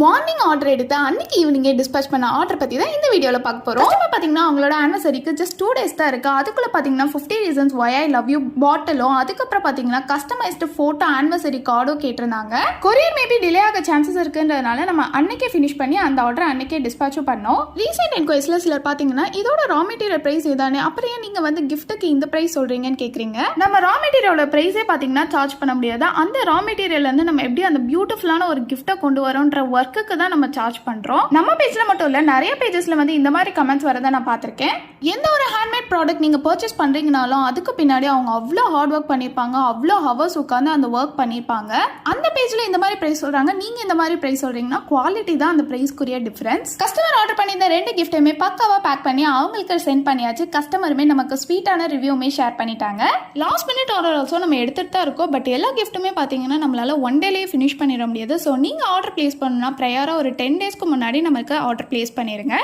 Morning order எடுத்து அன்னைக்கு ஈவினிங்கே டிஸ்பேச் பண்ண ஆர்டர் பற்றி தான் இந்த வீடியோவில் பார்க்க போகிறோம். பார்த்தீங்கன்னா அவங்களோட ஆனிவர்சரிக்கு ஜஸ்ட் 2 days தான் இருக்குது. அதுக்குள்ளே பார்த்தீங்கன்னா 50 reasons why I love you பாட்டிலும், அதுக்கப்புறம் பார்த்தீங்கன்னா கஸ்டமைஸ்டு ஃபோட்டோ ஆனிவர்சரி கார்டும் கேட்டிருந்தாங்க. கொரியர் மேபி டிலே ஆக சான்சஸ் இருக்குன்றதுனால நம்ம அன்னைக்கே ஃபினிஷ் பண்ணி அந்த ஆர்டர் அன்னைக்கே டிஸ்பேச்சும் பண்ணோம். ரீசெண்ட் என்கொயரிஸில் சிலர் பார்த்தீங்கன்னா இதோட ரா மெட்டீரியல் ப்ரைஸ் இதானே, அப்புறம் ஏன் நீங்கள் வந்து கிஃப்ட்டுக்கு இந்த ப்ரைஸ் சொல்கிறீங்கன்னு கேட்குறீங்க. நம்ம ரா மெட்டீரியலோட ப்ரைஸே பார்த்தீங்கன்னா சார்ஜ் பண்ண முடியாது. அந்த ரா மெட்டீரியல்லேருந்து நம்ம எப்படி அந்த பியூட்டிஃபுல்லான ஒரு கிஃப்ட்டை கொண்டு வரோன்ற ஒர்க்குக்கு தான் நம்ம சார்ஜ் பண்றோம். நம்ம பேஜ்ல மட்டும் இல்ல, நிறைய பேஜஸ்ல வந்து இந்த மாதிரி கமெண்ட்ஸ் வரதை நான் பார்த்திருக்கேன். எந்த ஒரு ஹேண்ட்மேட் ப்ராடக்ட் நீங்க பர்ச்சேஸ் பண்றீங்கனாலும் அதுக்கு பின்னாடி அவங்க அவ்வளோ ஹார்ட் ஒர்க் பண்ணிருப்பாங்க, அவ்வளோ ஹவர்ஸ் உட்காந்து அந்த ஒர்க் பண்ணிருப்பாங்க. அந்த பேஜ்ல இந்த மாதிரி பிரைஸ் சொல்றாங்க, நீங்க இந்த மாதிரி பிரைஸ் சொல்றீங்கன்னா குவாலிட்டி தான் அந்த பிரைஸ்க்குரிய டிஃபரன்ஸ். கஸ்டமர் ஆர்டர் பண்ணி இந்த 2 கிஃப்ட்டுமே பக்காவா பேக் பண்ணி அவங்களுக்கு சென்ட் பண்ணியாச்சு. கஸ்டமருமே நமக்கு ஸ்வீட்டான ரிவ்யூமே ஷேர் பண்ணிட்டாங்க. லாஸ்ட் மினிட் ஆர்டர் ஆல்சோ நம்ம எடுத்துட்டு தான் இருக்கோம். பட் எல்லா கிஃப்ட்டுமே பாத்தீங்கன்னா நம்மளால 1 dayலயே ஃபினிஷ் பண்ணிட முடியாது. ஸோ நீங்க ஆர்டர் பிளேஸ் பண்ணணும்னா ப்ரையரா ஒரு 10 daysக்கு முன்னாடி நமக்கு ஆர்டர் பிளேஸ் பண்ணிருங்க.